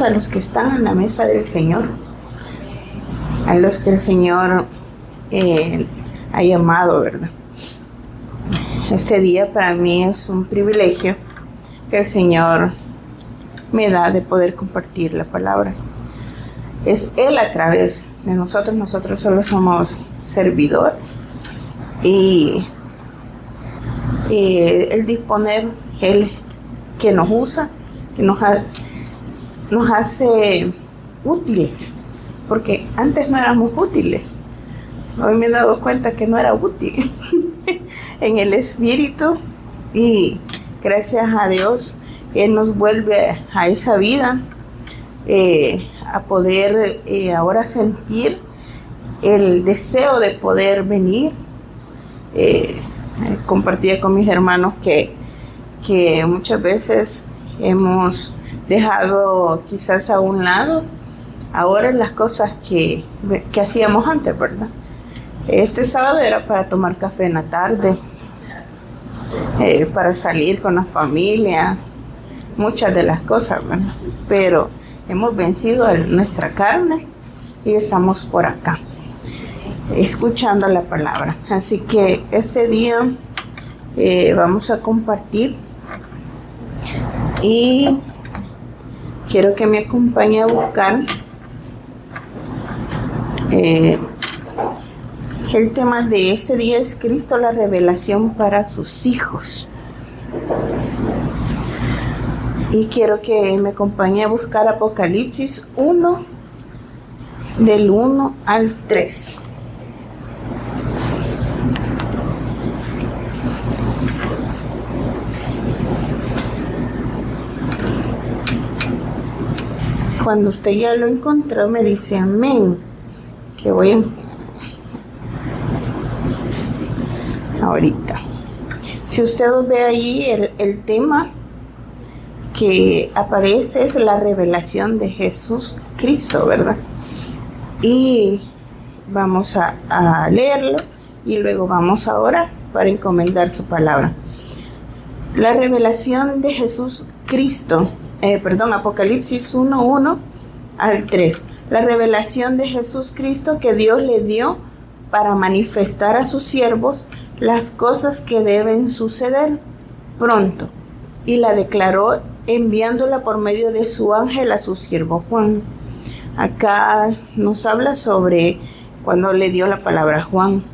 todos a los que están en la mesa del Señor, a los que el Señor ha llamado, ¿verdad? Este día para mí es un privilegio que el Señor me da de poder compartir la palabra. Es Él a través de nosotros. Nosotros solo somos servidores. Y el disponer, Él que nos usa, que nos hace útiles. Porque antes no éramos útiles. Hoy me he dado cuenta que no era útil en el espíritu. Y gracias a Dios, Él nos vuelve a esa vida. A poder ahora sentir el deseo de poder venir. Compartía con mis hermanos que muchas veces hemos dejado quizás a un lado ahora las cosas que hacíamos antes, ¿verdad? Este sábado era para tomar café en la tarde, para salir con la familia, muchas de las cosas, ¿verdad? Pero hemos vencido a nuestra carne y estamos por acá, escuchando la palabra. Así que este día vamos a compartir y quiero que me acompañe a buscar el tema de este día es Cristo, la revelación para sus hijos. Y quiero que me acompañe a buscar Apocalipsis 1, del 1 al 3. Cuando usted ya lo encontró, me dice amén. Que voy ahorita. Si usted ve allí el tema que aparece es la revelación de Jesús Cristo, ¿verdad? Y vamos a leerlo y luego vamos a orar para encomendar su palabra. La revelación de Jesús Cristo, Apocalipsis 1 al 3. La revelación de Jesús Cristo que Dios le dio para manifestar a sus siervos las cosas que deben suceder pronto, y la declaró enviándola por medio de su ángel a su siervo Juan. Acá nos habla sobre cuando le dio la palabra a Juan,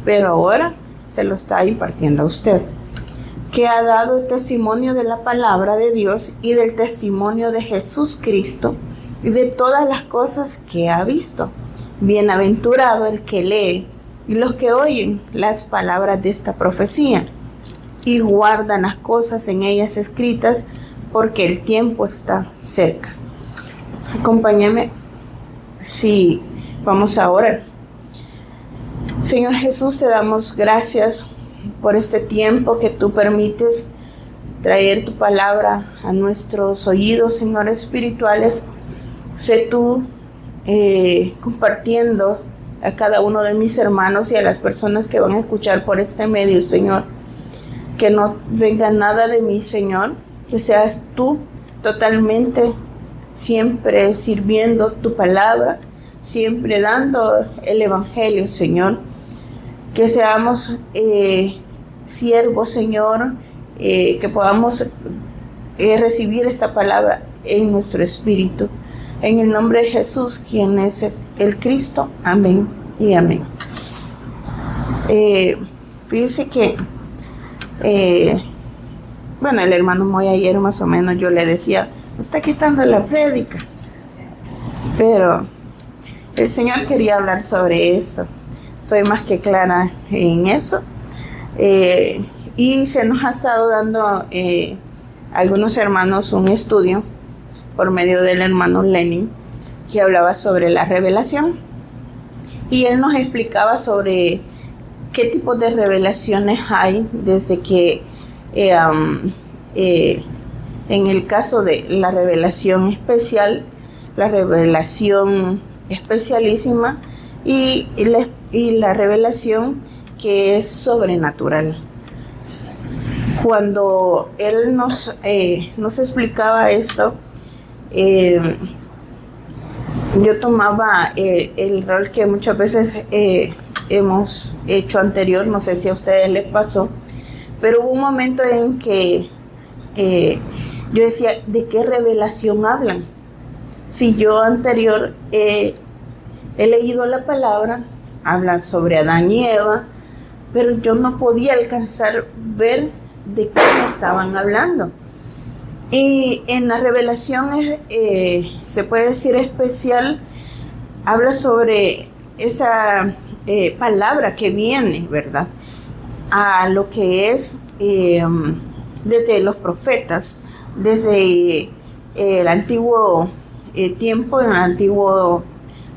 pero ahora se lo está impartiendo a usted, que ha dado testimonio de la palabra de Dios y del testimonio de Jesús Cristo y de todas las cosas que ha visto. Bienaventurado el que lee y los que oyen las palabras de esta profecía y guardan las cosas en ellas escritas, porque el tiempo está cerca. Acompáñame, sí, vamos a orar. Señor Jesús, te damos gracias por este tiempo que tú permites traer tu palabra a nuestros oídos, Señor, espirituales. Sé tú compartiendo a cada uno de mis hermanos y a las personas que van a escuchar por este medio, Señor. Que no venga nada de mí, Señor. Que seas tú totalmente siempre sirviendo tu palabra, siempre dando el evangelio, Señor. Que seamos siervos, Señor, que podamos recibir esta palabra en nuestro espíritu. En el nombre de Jesús, quien es el Cristo. Amén y amén. Fíjese que, el hermano Moy ayer más o menos yo le decía, me está quitando la prédica. Pero el Señor quería hablar sobre esto. Estoy más que clara en eso. Y se nos ha estado dando algunos hermanos un estudio por medio del hermano Lenin, que hablaba sobre la revelación. Y él nos explicaba sobre qué tipo de revelaciones hay, desde que en el caso de la revelación especial, la revelación especialísima y la revelación que es sobrenatural. Cuando él nos explicaba esto, yo tomaba el rol que muchas veces hemos hecho anterior, no sé si a ustedes les pasó, pero hubo un momento en que yo decía, ¿de qué revelación hablan? Si yo anterior he leído la palabra, habla sobre Adán y Eva, pero yo no podía alcanzar ver de qué me estaban hablando. Y en la revelación se puede decir especial, habla sobre esa palabra que viene, ¿verdad? A lo que es desde los profetas, desde el antiguo tiempo, en el antiguo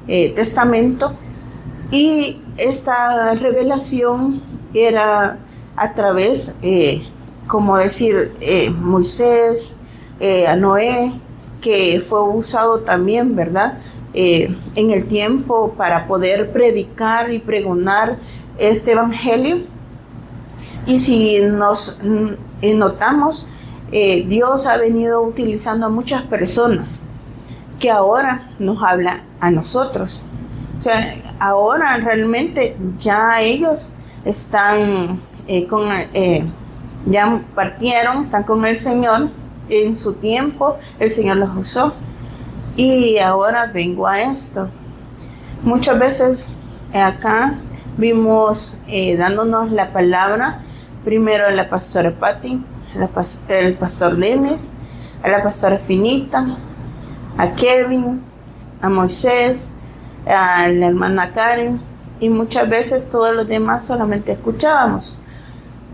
testamento, y esta revelación era a través, como decir, Moisés, a Noé, que fue usado también, ¿verdad? En el tiempo para poder predicar y pregonar este evangelio. Y si nos notamos, Dios ha venido utilizando a muchas personas que ahora nos habla a nosotros. O sea, ahora realmente ya ellos están ya partieron, están con el Señor. En su tiempo el Señor los usó. Y ahora vengo a esto. Muchas veces acá vimos dándonos la palabra, primero a la pastora Patti, el pastor Denis, a la pastora Finita, a Kevin, a Moisés, a la hermana Karen, y muchas veces todos los demás solamente escuchábamos.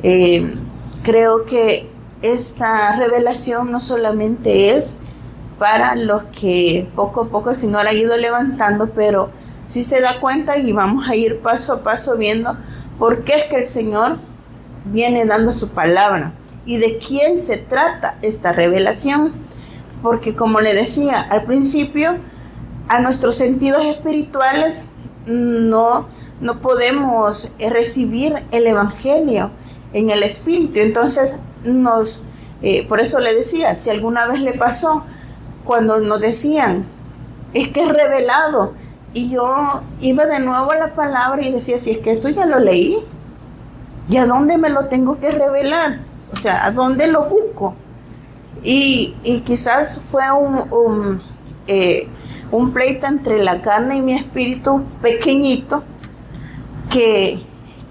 Creo que esta revelación no solamente es para los que poco a poco el Señor ha ido levantando, pero sí se da cuenta, y vamos a ir paso a paso viendo por qué es que el Señor viene dando su palabra y de quién se trata esta revelación. Porque como le decía al principio, a nuestros sentidos espirituales no podemos recibir el evangelio en el espíritu. Entonces por eso le decía, si alguna vez le pasó cuando nos decían, es que es revelado, y yo iba de nuevo a la palabra y decía, si es que esto ya lo leí, ¿y a dónde me lo tengo que revelar? O sea, ¿a dónde lo busco? Y quizás fue un pleito entre la carne y mi espíritu pequeñito, que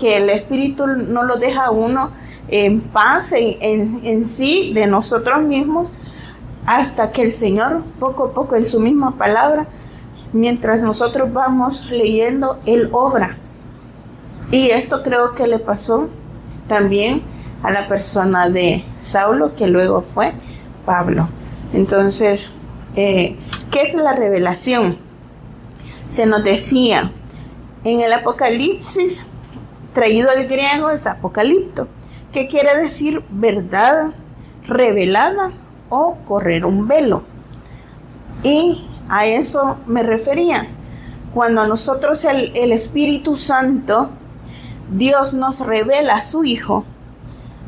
el espíritu no lo deja a uno en paz en sí, de nosotros mismos, hasta que el Señor poco a poco en su misma palabra, mientras nosotros vamos leyendo, Él obra. Y esto creo que le pasó también a la persona de Saulo, que luego fue Pablo. Entonces, ¿qué es la revelación? Se nos decía en el Apocalipsis, traído al griego es apocalipto, que quiere decir verdad revelada o correr un velo. Y a eso me refería. Cuando a nosotros el Espíritu Santo, Dios nos revela a su Hijo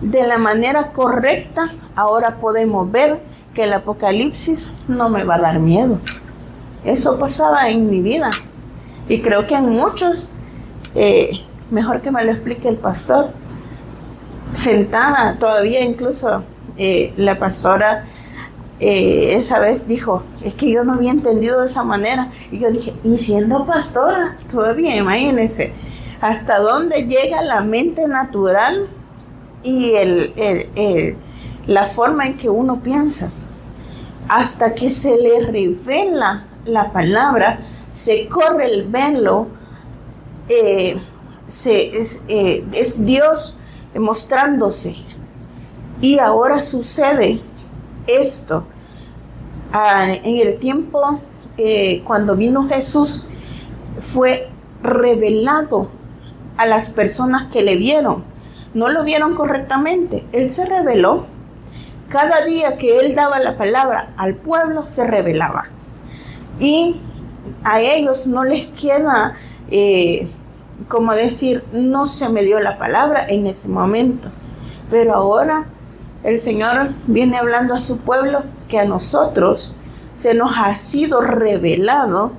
de la manera correcta, ahora podemos ver que el Apocalipsis no me va a dar miedo. Eso pasaba en mi vida. Y creo que en muchos, mejor que me lo explique el pastor. Sentada, todavía incluso la pastora esa vez dijo, es que yo no había entendido de esa manera. Y yo dije, y siendo pastora, todavía imagínense, hasta dónde llega la mente natural y la forma en que uno piensa. Hasta que se le revela la palabra, se corre el velo, es Dios mostrándose. Y ahora sucede esto. En el tiempo cuando vino Jesús, fue revelado a las personas que le vieron. No lo vieron correctamente. Él se reveló. Cada día que Él daba la palabra al pueblo, se revelaba. Y a ellos no les queda, como decir, no se me dio la palabra en ese momento. Pero ahora el Señor viene hablando a su pueblo, que a nosotros se nos ha sido revelado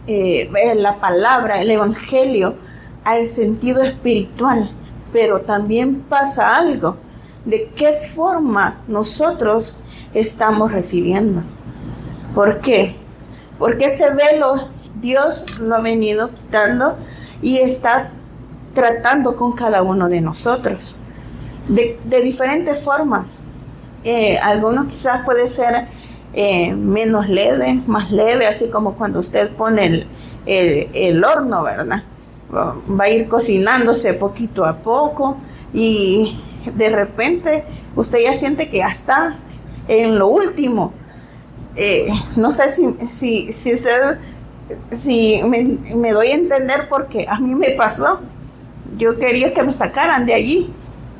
la palabra, el evangelio, al sentido espiritual. Pero también pasa algo, de qué forma nosotros estamos recibiendo. ¿Por qué? Porque ese velo Dios lo ha venido quitando y está tratando con cada uno de nosotros de diferentes formas. Algunos quizás puede ser menos leve, más leve, así como cuando usted pone el horno, ¿verdad? Va a ir cocinándose poquito a poco y de repente usted ya siente que ya está en lo último. No sé si me doy a entender, porque a mí me pasó. Yo quería que me sacaran de allí,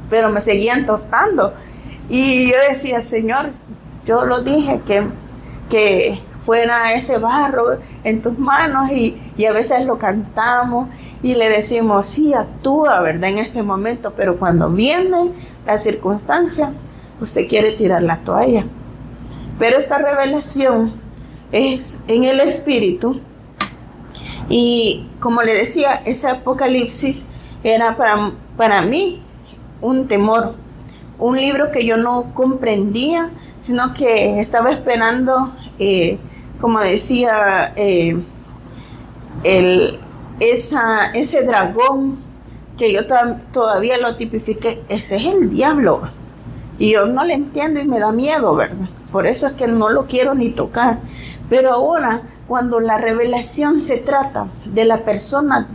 pero me seguían tostando. Y yo decía, Señor, yo lo dije que fuera ese barro en tus manos, y a veces lo cantamos y le decimos, sí, actúa, ¿verdad? En ese momento, pero cuando viene la circunstancia, usted quiere tirar la toalla. Pero esta revelación es en el Espíritu, y como le decía, ese Apocalipsis era para mí un temor, un libro que yo no comprendía, sino que estaba esperando, como decía, ese dragón, que yo todavía lo tipifiqué, ese es el diablo, y yo no le entiendo y me da miedo, ¿verdad? Por eso es que no lo quiero ni tocar. Pero ahora, cuando la revelación se trata de la persona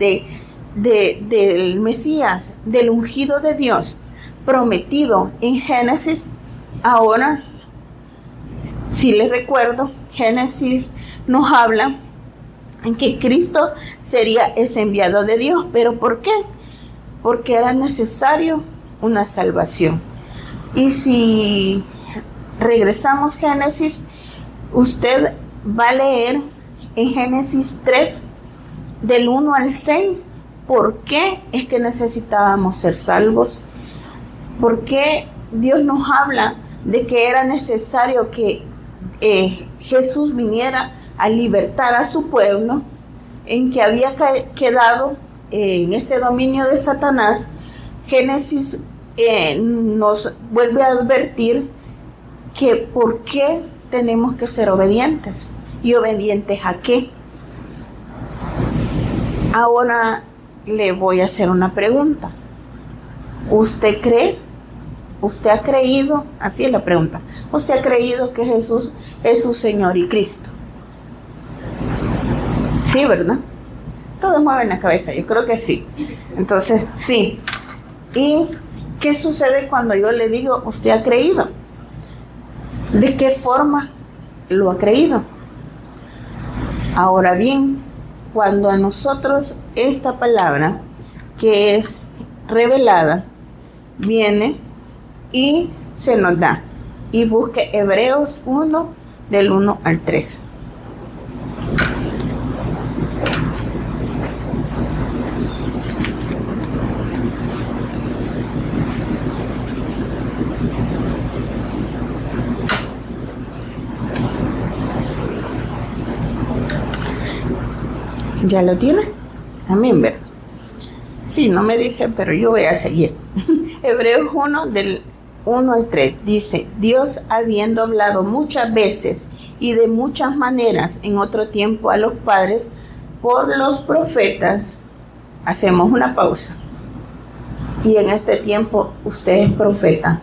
del Mesías, del ungido de Dios, prometido en Génesis, ahora, si les recuerdo, Génesis nos habla en que Cristo sería ese enviado de Dios. ¿Pero por qué? Porque era necesario una salvación. Y si regresamos a Génesis, usted va a leer en Génesis 3, del 1 al 6, por qué es que necesitábamos ser salvos, por qué Dios nos habla de que era necesario que Jesús viniera a libertar a su pueblo, en que había quedado en ese dominio de Satanás. Génesis nos vuelve a advertir que por qué tenemos que ser obedientes. ¿Y obedientes a qué? Ahora le voy a hacer una pregunta. ¿Usted cree? ¿Usted ha creído? Así es la pregunta. ¿Usted ha creído que Jesús es su Señor y Cristo? Sí, ¿verdad? Todos mueven la cabeza, yo creo que sí. Entonces, sí. ¿Y qué sucede cuando yo le digo, usted ha creído? ¿De qué forma lo ha creído? Ahora bien, cuando a nosotros esta palabra, que es revelada, viene y se nos da, y busque Hebreos 1, del 1 al 3. ¿Ya lo tiene? Amén, ¿verdad? Sí, no me dicen, pero yo voy a seguir. Hebreos 1, del 1 al 3, dice: Dios, habiendo hablado muchas veces y de muchas maneras en otro tiempo a los padres por los profetas. Hacemos una pausa. Y en este tiempo usted es profeta.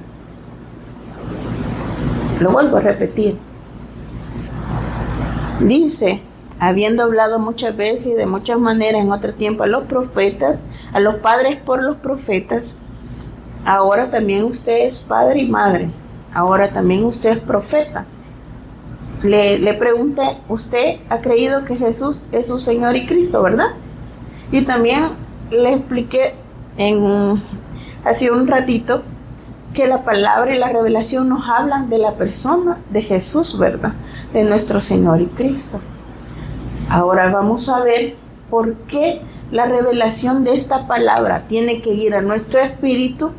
Lo vuelvo a repetir. Dice: habiendo hablado muchas veces y de muchas maneras en otro tiempo a los profetas, a los padres por los profetas. Ahora también usted es padre y madre. Ahora también usted es profeta. Le pregunté, ¿usted ha creído que Jesús es su Señor y Cristo, verdad? Y también le expliqué hace un ratito que la palabra y la revelación nos hablan de la persona de Jesús, ¿verdad? De nuestro Señor y Cristo. Ahora vamos a ver por qué la revelación de esta palabra tiene que ir a nuestro espíritu,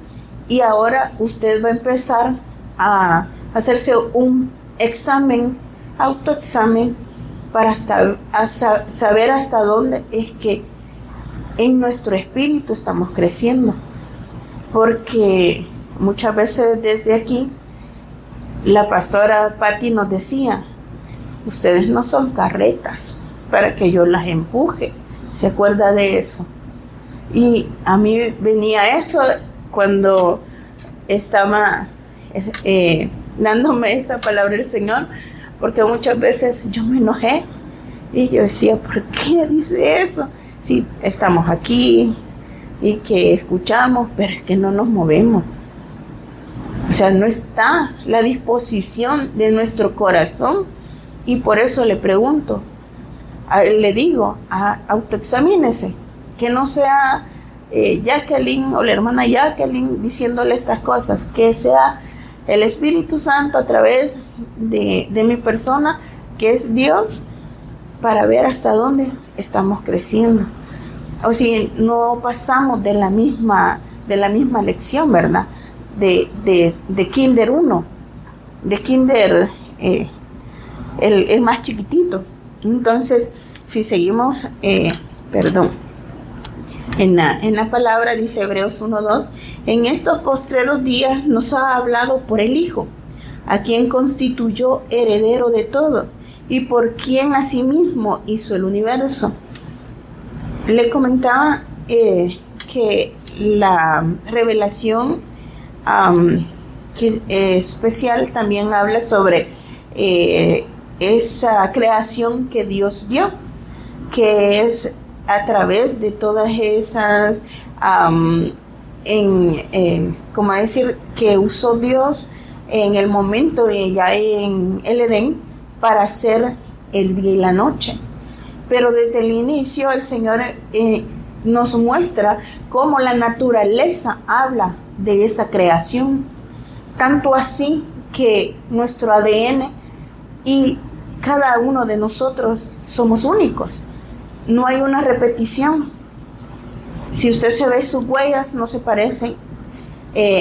y ahora usted va a empezar a hacerse un examen, autoexamen, para saber hasta dónde es que en nuestro espíritu estamos creciendo. Porque muchas veces desde aquí, la pastora Patti nos decía, ustedes no son carretas para que yo las empuje. ¿Se acuerda de eso? Y a mí venía eso cuando estaba dándome esta palabra el Señor, porque muchas veces yo me enojé y yo decía, ¿por qué dice eso? Si estamos aquí y que escuchamos, pero es que no nos movemos. O sea, no está la disposición de nuestro corazón, y por eso le pregunto, le digo, autoexamínese, que no sea Jacqueline o la hermana Jacqueline diciéndole estas cosas, que sea el Espíritu Santo a través de mi persona, que es Dios, para ver hasta dónde estamos creciendo. O si no pasamos de la misma lección, ¿verdad? De Kinder 1, de Kinder el más chiquitito. Entonces, si seguimos, en la palabra dice Hebreos 1:2, en estos postreros días nos ha hablado por el Hijo, a quien constituyó heredero de todo y por quien asimismo hizo el universo. Le comentaba que la revelación que especial también habla sobre esa creación que Dios dio, que es a través de todas esas, como decir, que usó Dios en el momento ya en el Edén para hacer el día y la noche. Pero desde el inicio el Señor nos muestra cómo la naturaleza habla de esa creación, tanto así que nuestro ADN y cada uno de nosotros somos únicos. No hay una repetición. Si usted se ve sus huellas, no se parecen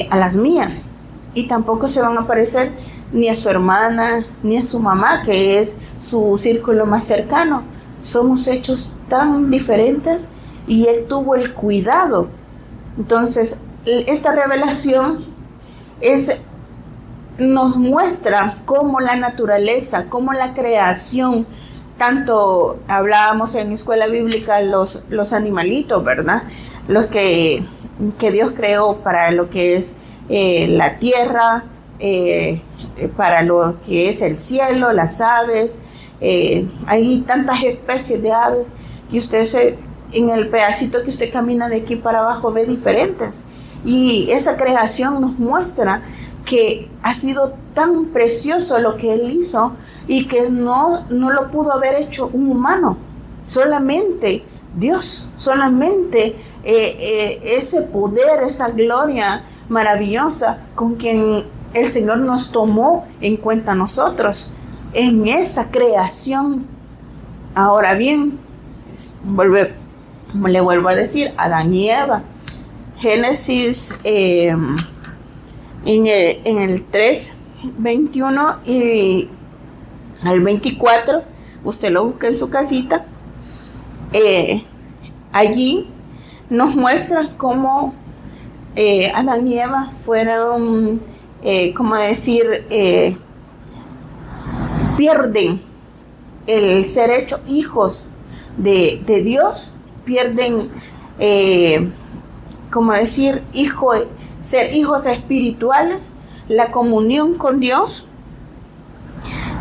a las mías, y tampoco se van a parecer ni a su hermana ni a su mamá, que es su círculo más cercano. Somos hechos tan diferentes y Él tuvo el cuidado. Entonces, esta revelación nos muestra cómo la naturaleza, cómo la creación, tanto hablábamos en escuela bíblica los animalitos, ¿verdad? Los que Dios creó para lo que es la tierra, para lo que es el cielo, las aves. Hay tantas especies de aves que usted en el pedacito que usted camina de aquí para abajo ve diferentes. Y esa creación nos muestra que ha sido tan precioso lo que Él hizo, y que no lo pudo haber hecho un humano, solamente Dios, solamente ese poder, esa gloria maravillosa con quien el Señor nos tomó en cuenta a nosotros en esa creación. Ahora bien, le vuelvo a decir, Adán y Eva, Génesis en el 3:21 y al 24, usted lo busca en su casita. Allí nos muestra cómo Adán y Eva fueron, pierden el ser hechos hijos de Dios, pierden, ser hijos espirituales, la comunión con Dios.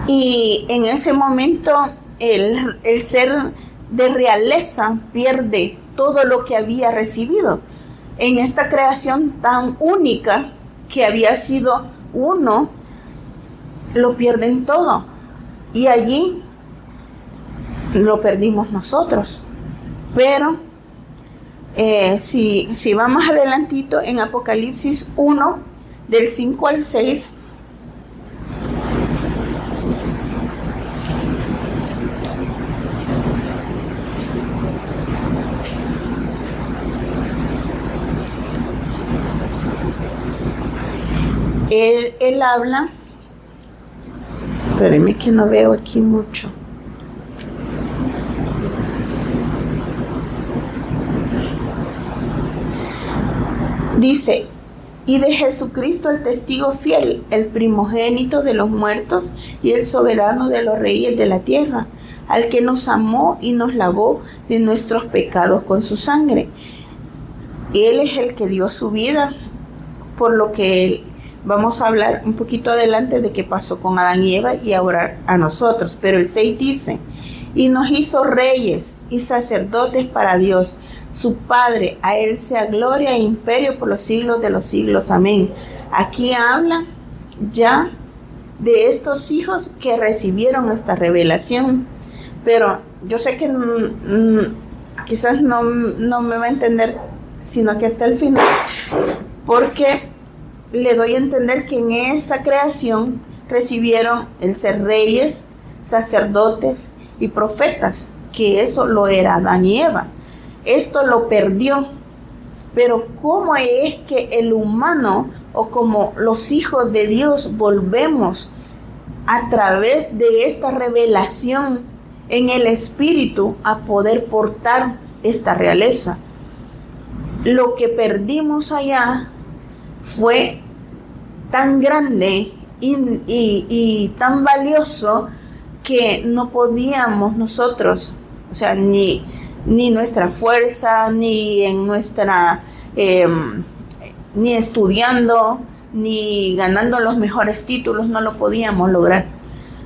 Y en ese momento el ser de realeza pierde todo lo que había recibido en esta creación tan única que había sido uno. Lo pierden todo, y allí lo perdimos nosotros. Pero si vamos adelantito en Apocalipsis 1 del 5 al 6, él habla Espérenme que no veo aquí mucho. Dice, y de Jesucristo el testigo fiel, el primogénito de los muertos y el soberano de los reyes de la tierra, al que nos amó y nos lavó de nuestros pecados con su sangre. Él es el que dio su vida, por lo que vamos a hablar un poquito adelante de qué pasó con Adán y Eva y ahora a nosotros. Pero el 6 dice, y nos hizo reyes y sacerdotes para Dios, su Padre. A Él sea gloria e imperio por los siglos de los siglos. Amén. Aquí habla ya de estos hijos que recibieron esta revelación. Pero yo sé que quizás no me va a entender, sino que hasta el final, porque le doy a entender que en esa creación recibieron el ser reyes, sacerdotes y profetas, que eso lo era Adán y Eva. Esto lo perdió. Pero ¿cómo es que el humano o como los hijos de Dios volvemos a través de esta revelación en el Espíritu a poder portar esta realeza? Lo que perdimos allá fue tan grande y tan valioso que no podíamos nosotros, o sea, ni nuestra fuerza, ni en nuestra, ni estudiando, ni ganando los mejores títulos, no lo podíamos lograr.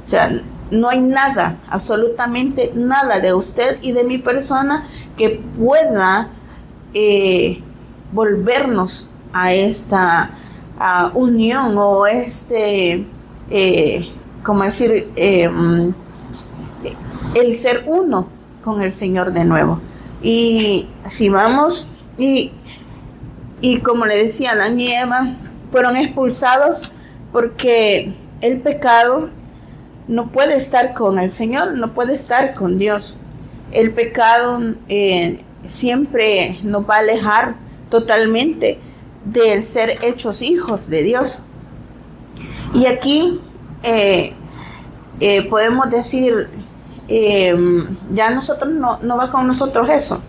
O sea, no hay nada, absolutamente nada de usted y de mi persona que pueda volvernos a esta unión o como decir, el ser uno con el Señor de nuevo. Y si vamos, y como le decía, Adán y Eva fueron expulsados porque el pecado no puede estar con el Señor, no puede estar con Dios. El pecado siempre nos va a alejar totalmente del ser hechos hijos de Dios. Y aquí podemos decir, ya nosotros no va con nosotros eso.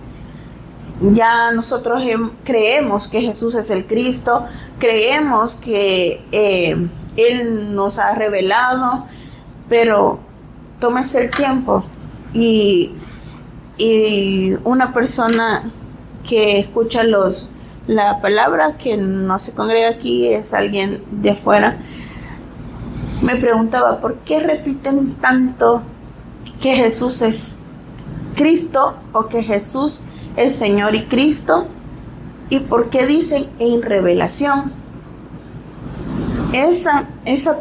Ya nosotros creemos que Jesús es el Cristo, creemos que Él nos ha revelado, pero tómese el tiempo y una persona que escucha la palabra, que no se congrega aquí, es alguien de afuera, me preguntaba, ¿por qué repiten tanto que Jesús es Cristo o que Jesús es Señor y Cristo? ¿Y por qué dicen en revelación? Esa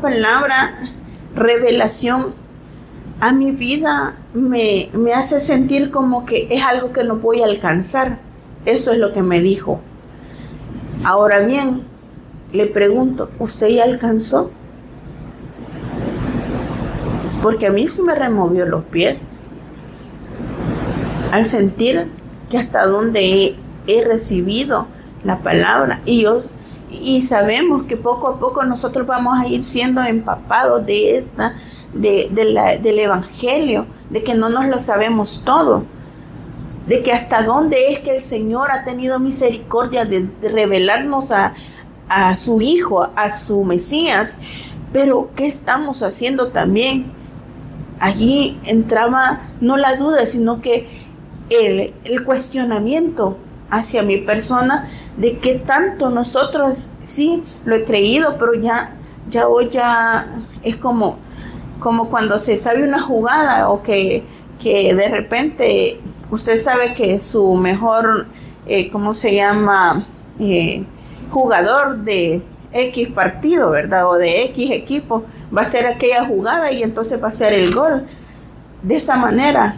palabra revelación a mi vida me hace sentir como que es algo que no voy a alcanzar. Eso es lo que me dijo. Ahora bien, le pregunto, ¿usted ya alcanzó? Porque a mí se me removió los pies al sentir que hasta donde he recibido la palabra y sabemos que poco a poco nosotros vamos a ir siendo empapados de del Evangelio, de que no nos lo sabemos todo, de que hasta dónde es que el Señor ha tenido misericordia de revelarnos a su Hijo, a su Mesías. Pero ¿qué estamos haciendo también? Allí entraba no la duda, sino que el cuestionamiento hacia mi persona de qué tanto nosotros, sí, lo he creído, pero ya hoy es como cuando se sabe una jugada o que de repente usted sabe que su mejor, ¿cómo se llama? Jugador de X partido, ¿verdad? O de X equipo, va a ser aquella jugada y entonces va a ser el gol. De esa manera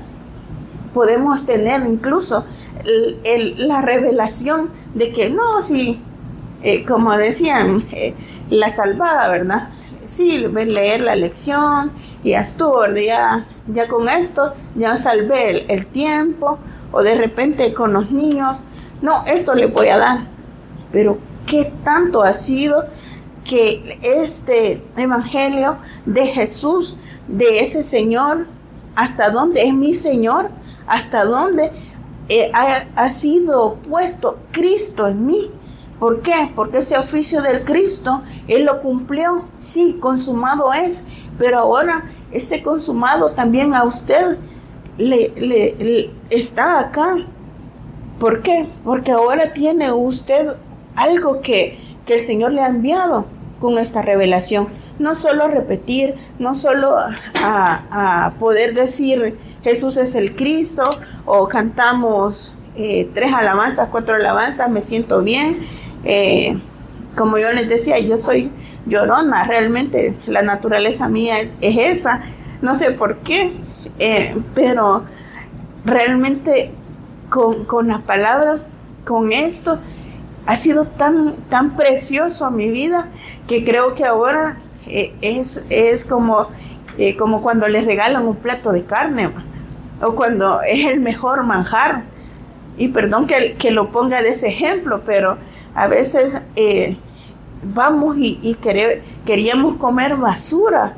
podemos tener incluso la revelación de que no, sí, como decían, la salvada, ¿verdad? Sí, leer la lección y ya estuvo, ¿verdad? Ya con esto ya salvé el tiempo, o de repente con los niños, no, esto le voy a dar. Pero ¿qué tanto ha sido que este evangelio de Jesús de ese Señor, hasta dónde es mi Señor, hasta dónde ha sido puesto Cristo en mí. ¿Por qué? Porque ese oficio del Cristo, Él lo cumplió, sí, consumado es, pero ahora ese consumado también a usted le está acá. ¿Por qué? Porque ahora tiene usted algo que el Señor le ha enviado con esta revelación. No solo repetir, no solo a poder decir Jesús es el Cristo, o cantamos 3 alabanzas, 4 alabanzas, me siento bien. Como yo les decía, yo soy llorona, realmente la naturaleza mía es esa, no sé por qué, pero realmente con la palabra, con esto, ha sido tan precioso a mi vida, que creo que ahora es como cuando les regalan un plato de carne, o cuando es el mejor manjar. Y perdón que lo ponga de ese ejemplo, pero a veces vamos y queríamos comer basura.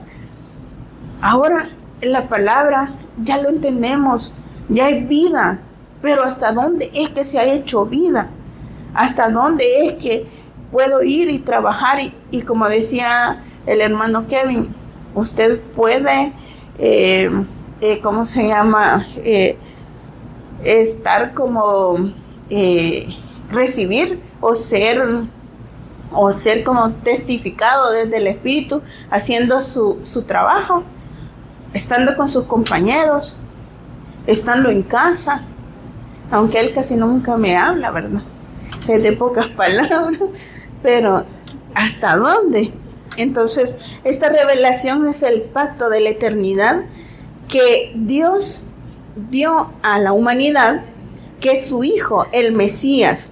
Ahora la palabra ya lo entendemos, ya hay vida, pero ¿hasta dónde es que se ha hecho vida? ¿Hasta dónde es que puedo ir y trabajar? Y como decía el hermano Kevin, usted puede, ¿cómo se llama? Estar como recibir o ser como testificado desde el Espíritu, haciendo su trabajo, estando con sus compañeros, estando en casa, aunque él casi nunca me habla, ¿verdad? Es de pocas palabras, pero ¿hasta dónde? Entonces, esta revelación es el pacto de la eternidad que Dios dio a la humanidad, que es su Hijo, el Mesías.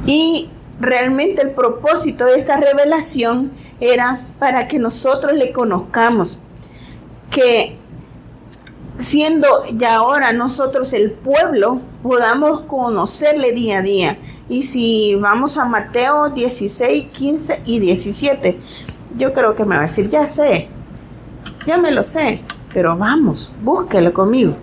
Y realmente el propósito de esta revelación era para que nosotros le conozcamos, que siendo ya ahora nosotros el pueblo, podamos conocerle día a día. Y si vamos a Mateo 16, 15 y 17, yo creo que me va a decir, ya me lo sé, pero vamos, búsquelo conmigo.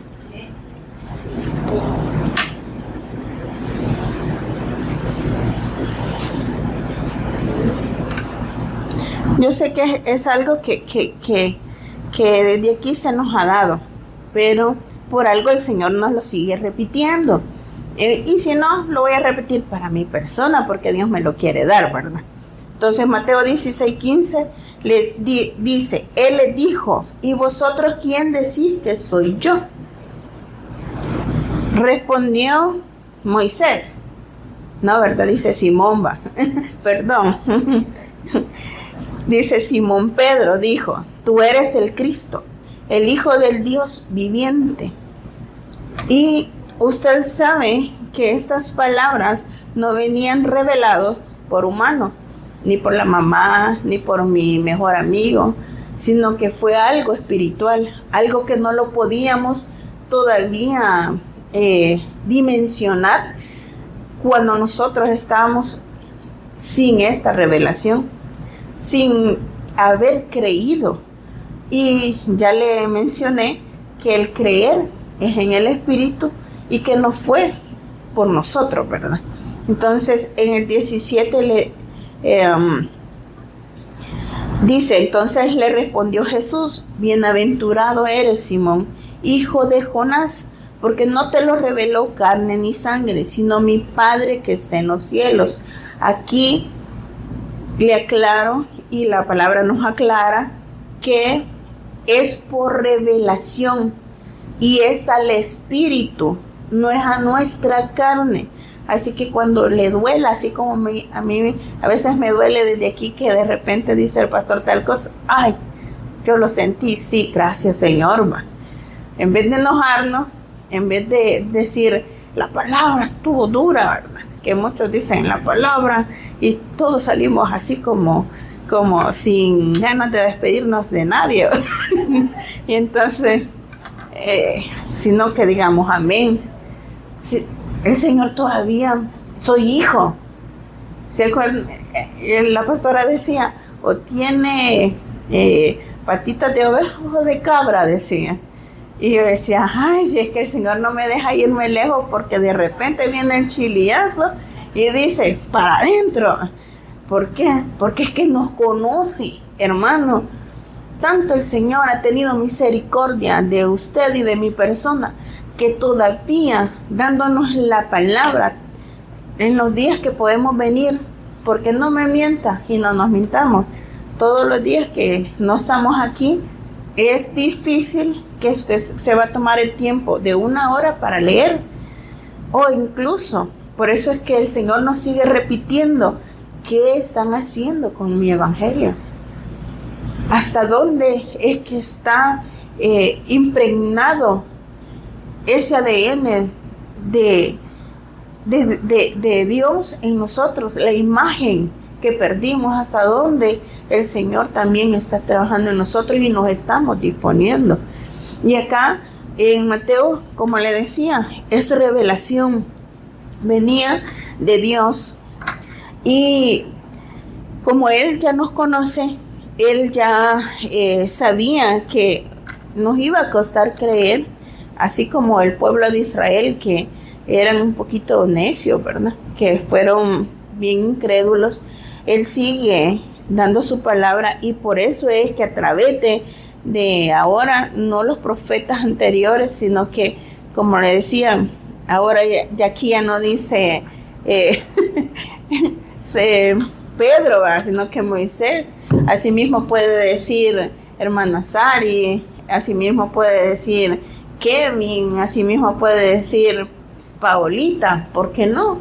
Yo sé que es algo que desde aquí se nos ha dado, pero por algo el Señor nos lo sigue repitiendo. Y si no, lo voy a repetir para mi persona, porque Dios me lo quiere dar, ¿verdad? Entonces Mateo 16, 15 les dice, Él les dijo, ¿y vosotros quién decís que soy yo? Respondió Moisés. No, ¿verdad? Dice Simón, va. Perdón. Dice Simón Pedro, dijo, tú eres el Cristo, el Hijo del Dios viviente. Y usted sabe que estas palabras no venían reveladas por humano, ni por la mamá, ni por mi mejor amigo, sino que fue algo espiritual, algo que no lo podíamos todavía dimensionar cuando nosotros estábamos sin esta revelación, sin haber creído. Y ya le mencioné que el creer es en el Espíritu y que no fue por nosotros, ¿verdad? Entonces en el 17 dice, entonces le respondió Jesús, bienaventurado eres Simón, hijo de Jonás, porque no te lo reveló carne ni sangre, sino mi Padre que está en los cielos. Aquí le aclaro, y la palabra nos aclara, que es por revelación, y es al Espíritu, no es a nuestra carne. Así que cuando le duela, así como a mí a veces me duele desde aquí, que de repente dice el pastor tal cosa, ay, yo lo sentí, sí, gracias Señor, va. En vez de enojarnos, en vez de decir, la palabra estuvo dura, ¿verdad? Que muchos dicen la palabra, y todos salimos así como sin ganas de despedirnos de nadie. Y entonces, sino que digamos amén. Si, el Señor todavía, soy hijo. ¿Se acuerdan? La pastora decía, o tiene patitas de oveja o de cabra, decía. Y yo decía, ay, si es que el Señor no me deja irme lejos, porque de repente viene el chilillazo y dice, para adentro. ¿Por qué? Porque es que nos conoce, hermano. Tanto el Señor ha tenido misericordia de usted y de mi persona, que todavía dándonos la palabra en los días que podemos venir, porque no me mienta y no nos mintamos, todos los días que no estamos aquí, es difícil que usted se va a tomar el tiempo de 1 hora para leer, o incluso, por eso es que el Señor nos sigue repitiendo, ¿qué están haciendo con mi evangelio? ¿Hasta dónde es que está impregnado ese ADN de Dios en nosotros, la imagen que perdimos? ¿Hasta dónde el Señor también está trabajando en nosotros y nos estamos disponiendo? Y acá en Mateo, como le decía, es revelación, venía de Dios, y como Él ya nos conoce, Él ya sabía que nos iba a costar creer, así como el pueblo de Israel, que eran un poquito necios, ¿verdad? Que fueron bien incrédulos. Él sigue dando su palabra, y por eso es que a través de ahora, no los profetas anteriores, sino que, como le decía, ahora ya aquí ya no dice Pedro, sino que Moisés. Asimismo puede decir hermana Sari, asimismo puede decir Kevin, asimismo puede decir Paolita. ¿Por qué no?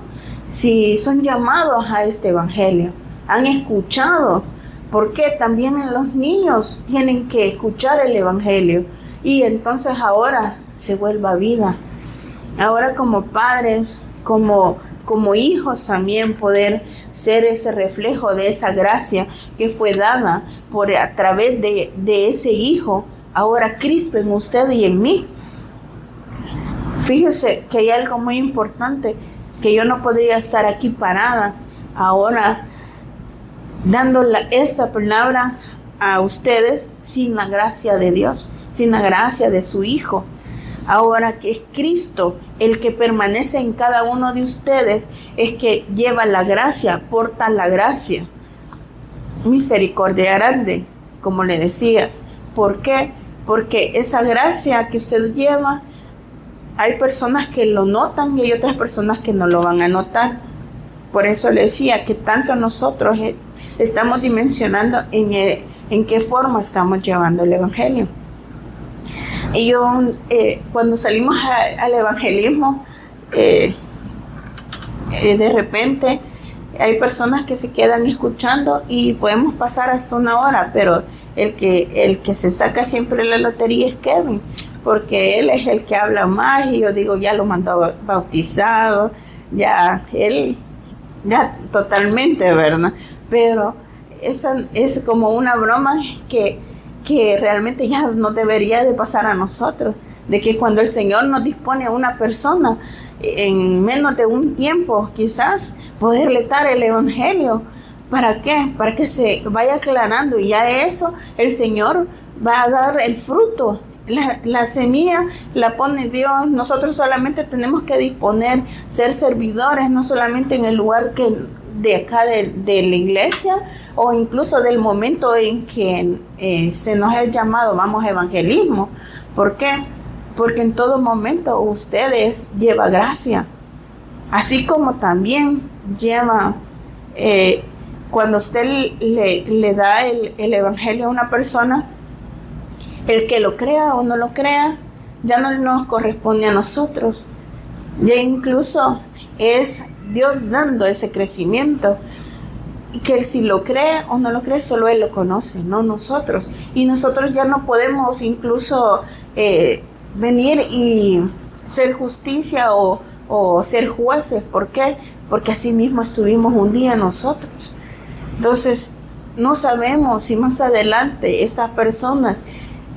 Si son llamados a este evangelio, han escuchado, porque también los niños tienen que escuchar el evangelio, y entonces ahora se vuelva vida. Ahora como padres, como hijos también, poder ser ese reflejo de esa gracia que fue dada a través de ese hijo, ahora Cristo en usted y en mí. Fíjese que hay algo muy importante, que yo no podría estar aquí parada ahora dando esta palabra a ustedes sin la gracia de Dios, sin la gracia de su Hijo. Ahora que es Cristo el que permanece en cada uno de ustedes, es que lleva la gracia, porta la gracia. Misericordia grande, como le decía. ¿Por qué? Porque esa gracia que usted lleva, hay personas que lo notan y hay otras personas que no lo van a notar. Por eso le decía que tanto nosotros estamos dimensionando en qué forma estamos llevando el evangelio. Y yo, cuando salimos al evangelismo, de repente hay personas que se quedan escuchando y podemos pasar hasta 1 hora, pero el que se saca siempre la lotería es Kevin, porque él es el que habla más, y yo digo, ya lo mandó bautizado, ya él, ya totalmente, ¿verdad? Pero esa es como una broma que realmente ya no debería de pasar a nosotros, de que cuando el Señor nos dispone a una persona, en menos de un tiempo quizás, poderle dar el evangelio. ¿Para qué? Para que se vaya aclarando, y ya eso el Señor va a dar el fruto. La semilla la pone Dios, nosotros solamente tenemos que disponer, ser servidores, no solamente en el lugar de acá de la iglesia, o incluso del momento en que se nos ha llamado, vamos a evangelismo. ¿Por qué? Porque en todo momento ustedes llevan gracia, así como también lleva, cuando usted le da el evangelio a una persona, el que lo crea o no lo crea, ya no nos corresponde a nosotros, ya incluso es Dios dando ese crecimiento, y que si lo cree o no lo cree, solo Él lo conoce, no nosotros. Y nosotros ya no podemos incluso venir y ser justicia o ser jueces. ¿Por qué? Porque así mismo estuvimos un día nosotros. Entonces, no sabemos si más adelante estas personas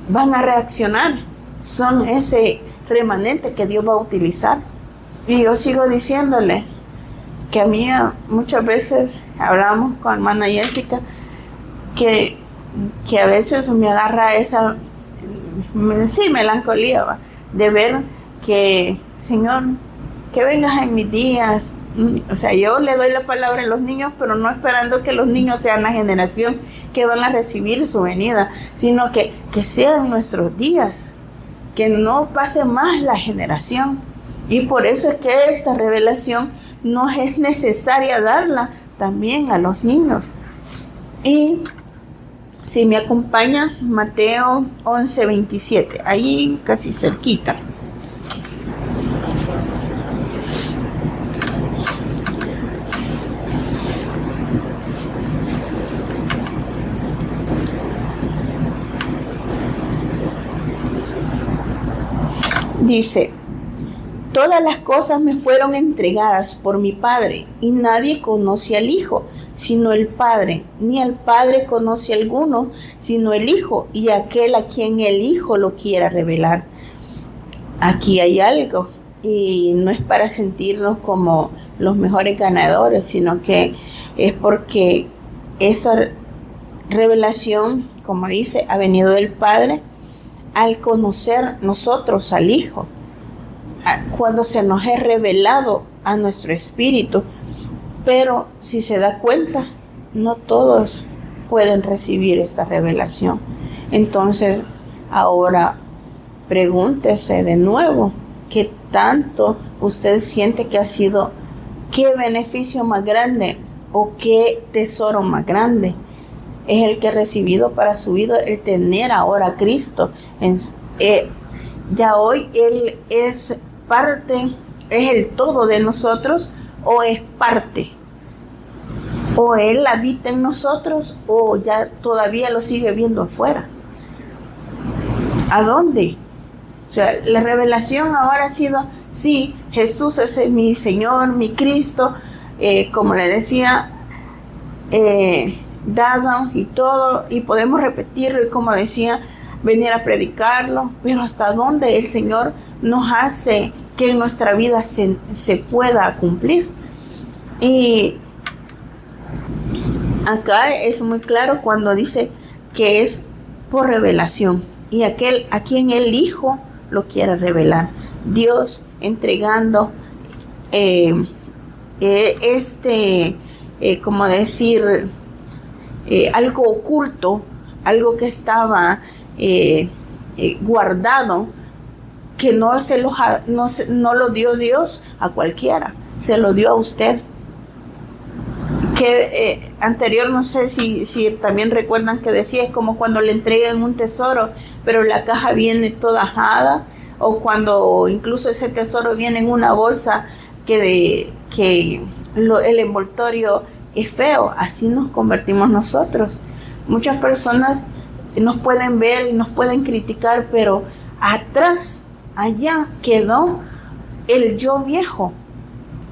van a reaccionar. Son ese remanente que Dios va a utilizar. Y yo sigo diciéndole que a mí muchas veces hablamos con hermana Jessica, que que a veces me agarra esa, sí, melancolía, ¿va? De ver que, Señor, que vengas en mis días. O sea, yo le doy la palabra a los niños, pero no esperando que los niños sean la generación que van a recibir su venida, sino que sean nuestros días, que no pase más la generación. Y por eso es que esta revelación nos es necesaria darla también a los niños. Y si me acompaña, Mateo 11:27, ahí casi cerquita. Dice: todas las cosas me fueron entregadas por mi Padre, y nadie conoce al Hijo, sino el Padre, ni al Padre conoce alguno, sino el Hijo, y aquel a quien el Hijo lo quiera revelar. Aquí hay algo, y no es para sentirnos como los mejores ganadores, sino que es porque esta revelación, como dice, ha venido del Padre al conocer nosotros al Hijo, cuando se nos es revelado a nuestro espíritu. Pero si se da cuenta, no todos pueden recibir esta revelación. Entonces, ahora pregúntese de nuevo, ¿qué tanto usted siente que ha sido, qué beneficio más grande o qué tesoro más grande es el que ha recibido para su vida, el tener ahora a Cristo? Ya hoy Él es parte, es el todo de nosotros, o es parte, o Él habita en nosotros, o ya todavía lo sigue viendo afuera. ¿A dónde? O sea, la revelación ahora ha sido, sí, Jesús es mi Señor, mi Cristo, como le decía, dado y todo, y podemos repetirlo, y como decía, venir a predicarlo, pero hasta dónde el Señor nos hace que en nuestra vida se pueda cumplir. Y acá es muy claro cuando dice que es por revelación, y aquel a quien el Hijo lo quiere revelar. Dios entregando como decir, algo oculto, algo que estaba guardado, que no lo dio Dios a cualquiera, se lo dio a usted. Que anterior, no sé si también recuerdan que decía, es como cuando le entregan un tesoro, pero la caja viene toda ajada, o cuando incluso ese tesoro viene en una bolsa que el envoltorio es feo. Así nos convertimos nosotros. Muchas personas nos pueden ver y nos pueden criticar, pero atrás, allá quedó el yo viejo,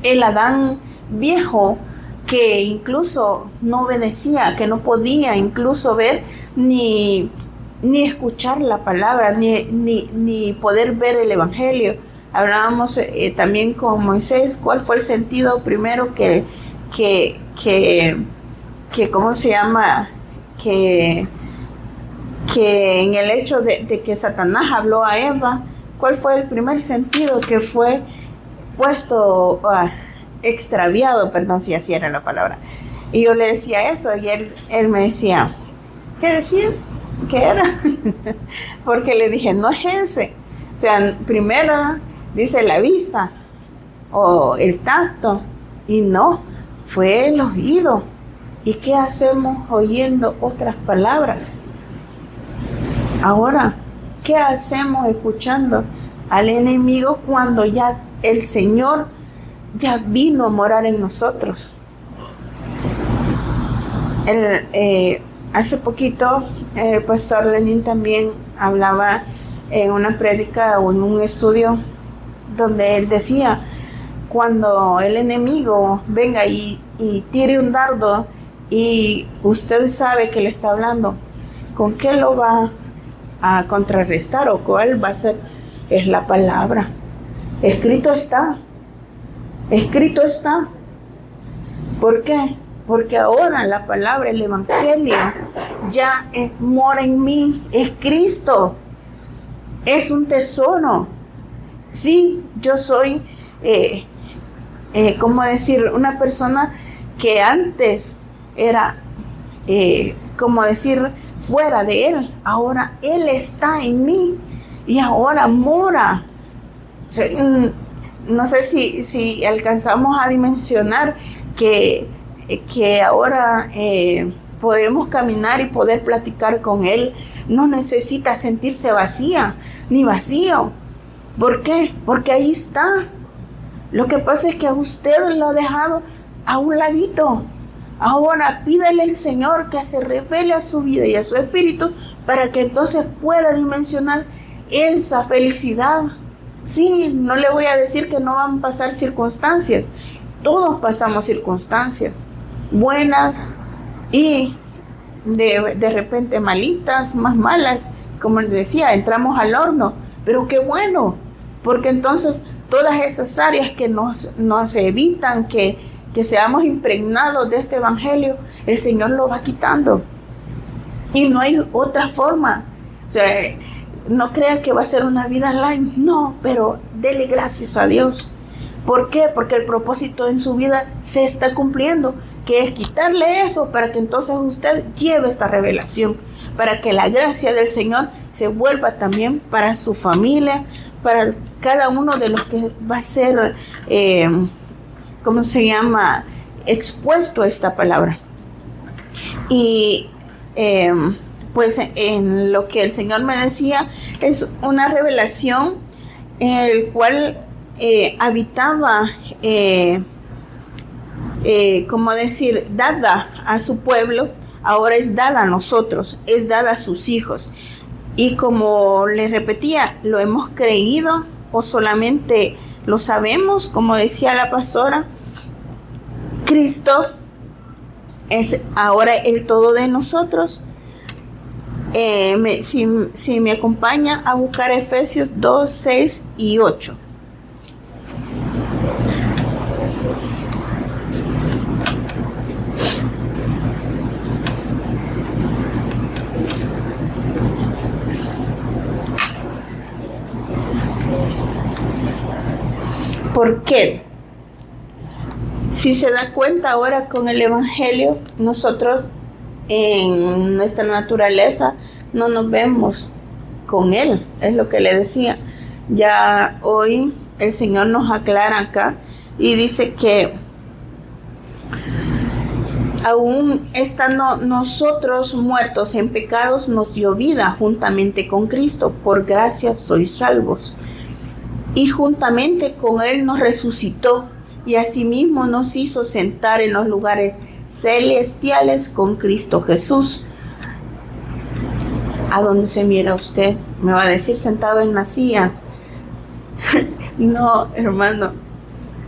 el Adán viejo, que incluso no obedecía, que no podía incluso ver ni escuchar la palabra, ni poder ver el Evangelio. Hablábamos también con Moisés, cuál fue el sentido primero que ¿cómo se llama? Que en el hecho de que Satanás habló a Eva, ¿cuál fue el primer sentido que fue puesto, extraviado, perdón, si así era la palabra? Y yo le decía eso, y él me decía, ¿qué decías? ¿Qué era? Porque le dije, no es ese. O sea, primero dice la vista o el tacto, y no, fue el oído. ¿Y qué hacemos oyendo otras palabras? Ahora, ¿qué hacemos escuchando al enemigo cuando ya el Señor ya vino a morar en nosotros? Hace poquito el pastor Lenin también hablaba en una prédica o en un estudio donde él decía, cuando el enemigo venga y tire un dardo y usted sabe que le está hablando, ¿con qué lo va a contrarrestar o cuál va a ser? Es la palabra. Escrito está. Escrito está. ¿Por qué? Porque ahora la palabra, el Evangelio, ya mora en mí, es Cristo, es un tesoro. Sí, yo soy, ¿cómo decir? Una persona que antes era, como decir, fuera de Él. Ahora Él está en mí y ahora mora. O sea, no sé si alcanzamos a dimensionar que ahora podemos caminar y poder platicar con Él. No necesita sentirse vacía ni vacío. ¿Por qué? Porque ahí está. Lo que pasa es que a usted lo ha dejado a un ladito. Ahora pídele al Señor que se revele a su vida y a su espíritu para que entonces pueda dimensionar esa felicidad. Sí, no le voy a decir que no van a pasar circunstancias. Todos pasamos circunstancias buenas y de repente malitas, más malas. Como les decía, entramos al horno, pero qué bueno, porque entonces todas esas áreas que nos evitan que seamos impregnados de este evangelio, el Señor lo va quitando. Y no hay otra forma. O sea, no crea que va a ser una vida light, no, pero dele gracias a Dios. ¿Por qué? Porque el propósito en su vida se está cumpliendo, que es quitarle eso para que entonces usted lleve esta revelación, para que la gracia del Señor se vuelva también para su familia, para cada uno de los que va a ser, ¿cómo se llama?, expuesto a esta palabra. Y pues en lo que el Señor me decía, es una revelación en el cual habitaba, como decir, dada a su pueblo, ahora es dada a nosotros, es dada a sus hijos. Y como les repetía, ¿lo hemos creído o solamente lo sabemos? Como decía la pastora, Cristo es ahora el todo de nosotros. Si me acompaña a buscar Efesios 2, 6 y 8. ¿Por qué? Si se da cuenta ahora con el Evangelio, nosotros en nuestra naturaleza no nos vemos con Él, es lo que le decía. Ya hoy el Señor nos aclara acá y dice que aún estando nosotros muertos en pecados, nos dio vida juntamente con Cristo. Por gracia sois salvos. Y juntamente con Él nos resucitó y asimismo nos hizo sentar en los lugares celestiales con Cristo Jesús. ¿A dónde se mira usted? Me va a decir sentado en la silla. No, hermano.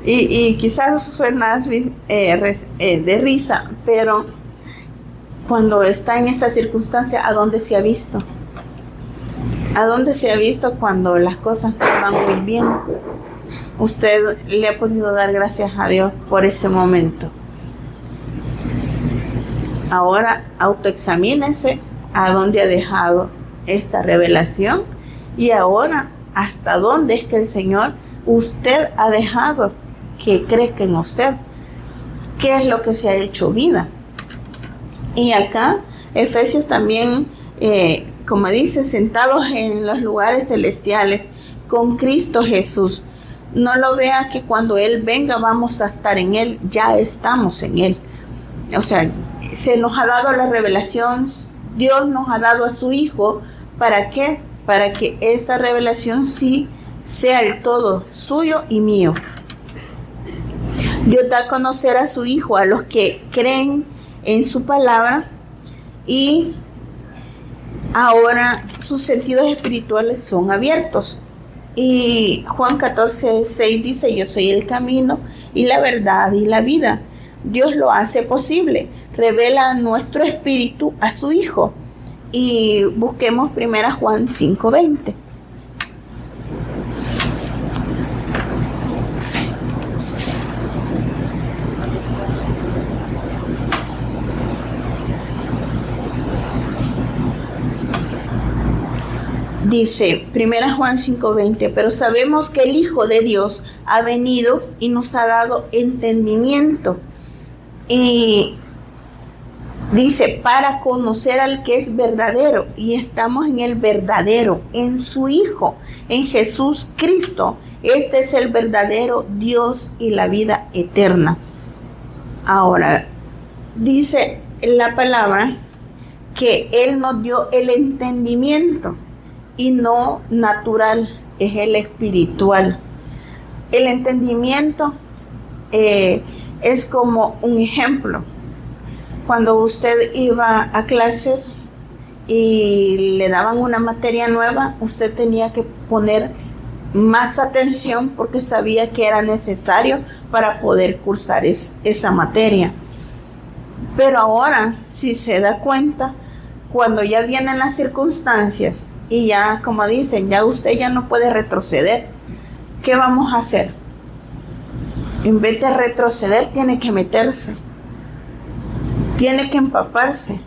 Y quizás suena de risa, pero cuando está en esa circunstancia, ¿a dónde se ha visto? ¿A dónde se ha visto cuando las cosas no van muy bien? Usted le ha podido dar gracias a Dios por ese momento. Ahora autoexamínese a dónde ha dejado esta revelación y ahora hasta dónde es que el Señor usted ha dejado que crezca en usted. ¿Qué es lo que se ha hecho vida? Y acá Efesios también, como dice, sentados en los lugares celestiales con Cristo Jesús. No lo vea que cuando Él venga vamos a estar en Él, ya estamos en Él. O sea, se nos ha dado la revelación, Dios nos ha dado a su Hijo. ¿Para qué? Para que esta revelación sí sea el todo suyo y mío. Dios da a conocer a su Hijo a los que creen en su palabra y ahora sus sentidos espirituales son abiertos. Y Juan 14, 6 dice: yo soy el camino y la verdad y la vida. Dios lo hace posible, revela nuestro espíritu a su Hijo. Y busquemos 1 Juan 5:20. Dice, 1 Juan 5:20, pero sabemos que el Hijo de Dios ha venido y nos ha dado entendimiento. Y dice, para conocer al que es verdadero, y estamos en el verdadero, en su Hijo, en Jesús Cristo. Este es el verdadero Dios y la vida eterna. Ahora, dice la palabra que Él nos dio el entendimiento, y no natural, es el espiritual. El entendimiento es como un ejemplo. Cuando usted iba a clases y le daban una materia nueva, usted tenía que poner más atención porque sabía que era necesario para poder cursar esa materia. Pero ahora, si se da cuenta, cuando ya vienen las circunstancias y ya, como dicen, ya usted ya no puede retroceder, ¿qué vamos a hacer? En vez de retroceder, tiene que meterse, tiene que empaparse,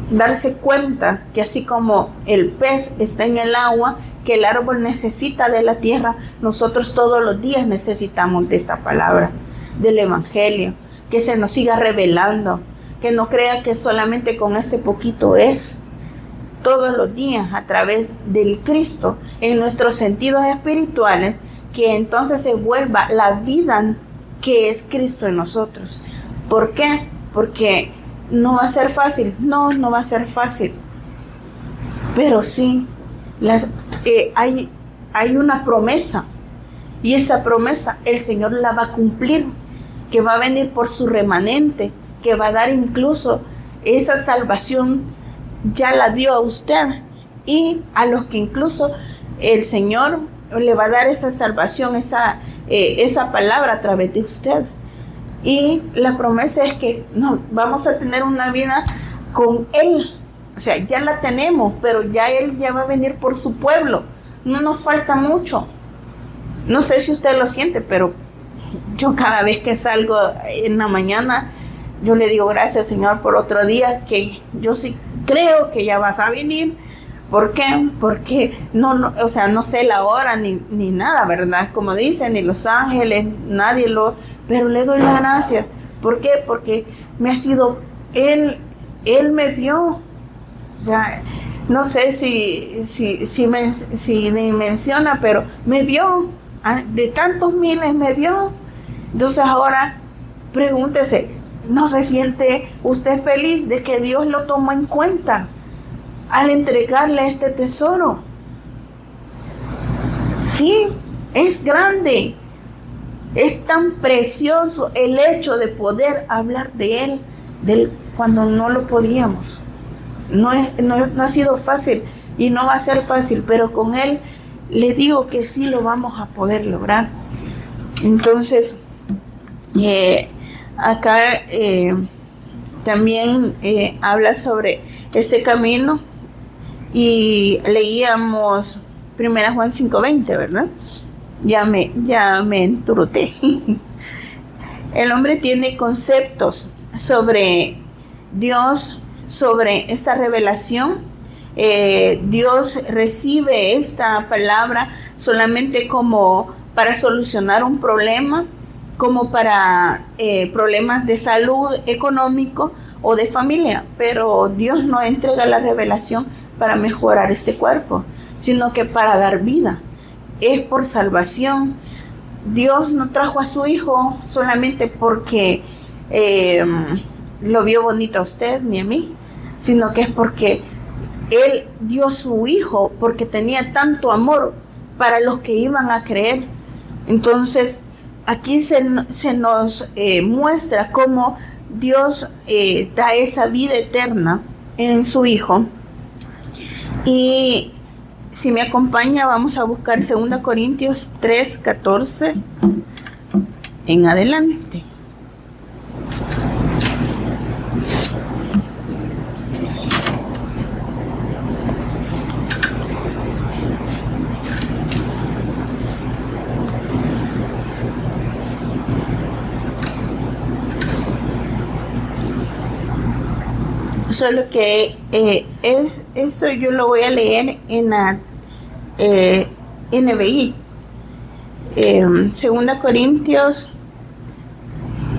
darse cuenta que así como el pez está en el agua, que el árbol necesita de la tierra, nosotros todos los días necesitamos de esta palabra, del evangelio, que se nos siga revelando, que no crea que solamente con este poquito es. Todos los días a través del Cristo en nuestros sentidos espirituales, que entonces se vuelva la vida que es Cristo en nosotros. ¿Por qué? Porque no va a ser fácil. No va a ser fácil. Pero sí, hay una promesa, y esa promesa el Señor la va a cumplir, que va a venir por su remanente, que va a dar incluso esa salvación. Ya la dio a usted, y a los que incluso el Señor le va a dar esa salvación, esa palabra a través de usted. Y la promesa es que vamos a tener una vida con Él. O sea, ya la tenemos, pero ya Él ya va a venir por su pueblo. No nos falta mucho. No sé si usted lo siente, pero yo cada vez que salgo en la mañana, yo le digo gracias, Señor, por otro día, que yo sí creo que ya vas a venir. ¿Por qué? Porque o sea, no sé la hora ni nada, ¿verdad? Como dicen, ni los ángeles, pero le doy la gracia. ¿Por qué? Porque me ha sido, Él me vio. Ya, no sé si me menciona, pero me vio. De tantos miles me vio. Entonces ahora, pregúntese, ¿no se siente usted feliz de que Dios lo tomó en cuenta al entregarle este tesoro? Sí, es grande, es tan precioso el hecho de poder hablar de Él cuando no lo podíamos. No ha sido fácil y no va a ser fácil, pero con Él le digo que sí lo vamos a poder lograr. Entonces, acá también habla sobre ese camino, y leíamos 1 Juan 5:20, ¿verdad? Ya me entruté. El hombre tiene conceptos sobre Dios, sobre esta revelación. Dios recibe esta palabra solamente como para solucionar un problema, como para problemas de salud, económico o de familia, pero Dios no entrega la revelación para mejorar este cuerpo, sino que para dar vida. Es por salvación. Dios no trajo a su Hijo solamente porque lo vio bonito a usted ni a mí, sino que es porque Él dio su Hijo porque tenía tanto amor para los que iban a creer. Entonces, aquí se nos muestra cómo Dios da esa vida eterna en su Hijo. Y si me acompaña, vamos a buscar 2 Corintios 3:14 en adelante. Solo que eso yo lo voy a leer en la NBI. 2 Corintios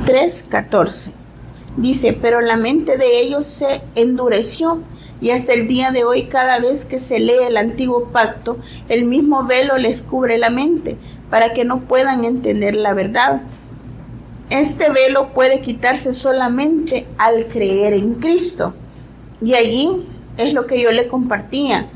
3:14. Dice, pero la mente de ellos se endureció y hasta el día de hoy cada vez que se lee el antiguo pacto, el mismo velo les cubre la mente para que no puedan entender la verdad. Este velo puede quitarse solamente al creer en Cristo. Y allí es lo que yo le compartía.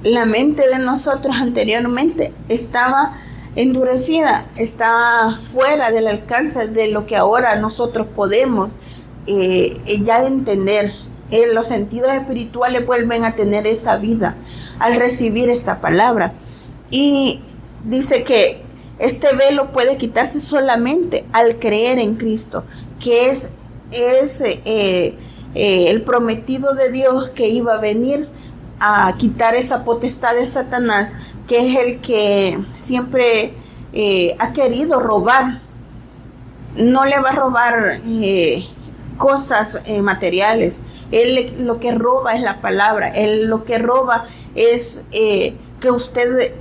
La mente de nosotros anteriormente estaba endurecida, estaba fuera del alcance de lo que ahora nosotros podemos ya entender. Los sentidos espirituales vuelven a tener esa vida al recibir esta palabra. Y dice que este velo puede quitarse solamente al creer en Cristo, que es el prometido de Dios que iba a venir a quitar esa potestad de Satanás, que es el que siempre ha querido robar. No le va a robar cosas materiales. Él lo que roba es la palabra. Él lo que roba es que usted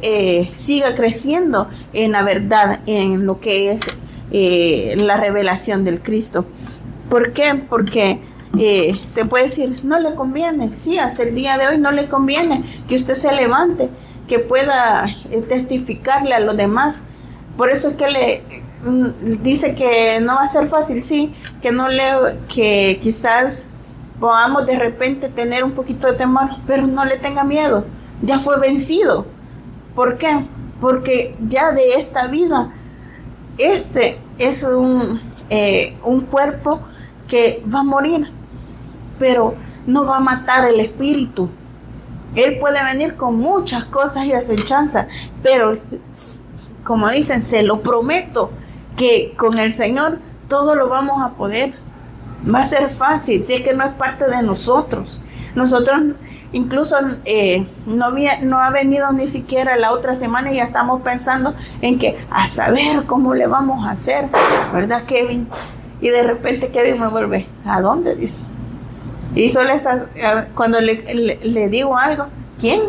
siga creciendo en la verdad, en lo que es la revelación del Cristo. ¿Por qué? Porque se puede decir, no le conviene. Sí, hasta el día de hoy no le conviene que usted se levante, que pueda testificarle a los demás. Por eso es que le dice que no va a ser fácil, sí, que quizás podamos de repente tener un poquito de temor, pero no le tenga miedo, ya fue vencido. ¿Por qué? Porque ya de esta vida, este es un cuerpo que va a morir, pero no va a matar el espíritu. Él puede venir con muchas cosas y asechanzas, pero como dicen, se lo prometo, que con el Señor todo lo vamos a poder. Va a ser fácil, si es que no es parte de nosotros. Nosotros incluso no ha venido ni siquiera la otra semana y ya estamos pensando en que a saber cómo le vamos a hacer, ¿verdad, Kevin? Y de repente Kevin me vuelve, ¿a dónde? Dice. Y solo cuando le digo algo, ¿quién?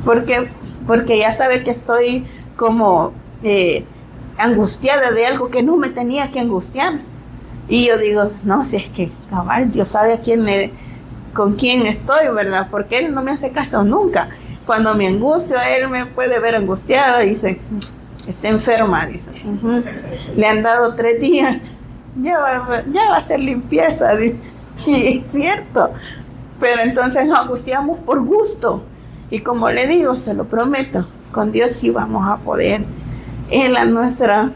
Porque ya sabe que estoy como angustiada de algo que no me tenía que angustiar. Y yo digo, no, si es que cabal, Dios sabe con quién estoy, ¿verdad? Porque Él no me hace caso nunca. Cuando me angustio, Él me puede ver angustiada, dice, está enferma, dice. Le han dado 3 días, ya va a hacer limpieza, dice. Y es cierto, pero entonces nos angustiamos por gusto. Y como le digo, se lo prometo, con Dios sí vamos a poder. En la nuestra...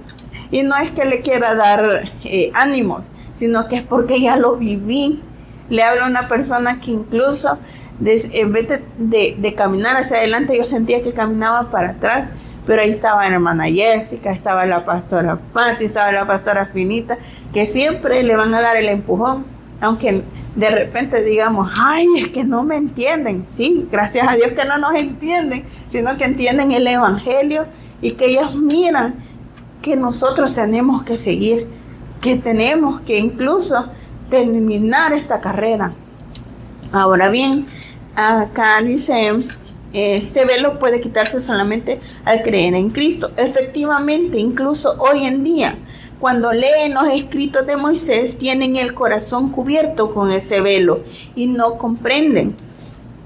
Y no es que le quiera dar ánimos, sino que es porque ya lo viví. Le hablo a una persona que incluso en vez de caminar hacia adelante, yo sentía que caminaba para atrás. Pero ahí estaba la hermana Jessica, estaba la pastora Patti, estaba la pastora Finita, que siempre le van a dar el empujón. Aunque de repente digamos, ay, es que no me entienden. Sí, gracias a Dios que no nos entienden, sino que entienden el evangelio y que ellos miran que nosotros tenemos que seguir, que tenemos que incluso terminar esta carrera. Ahora bien, acá dice, este velo puede quitarse solamente al creer en Cristo. Efectivamente, incluso hoy en día, cuando leen los escritos de Moisés, tienen el corazón cubierto con ese velo y no comprenden.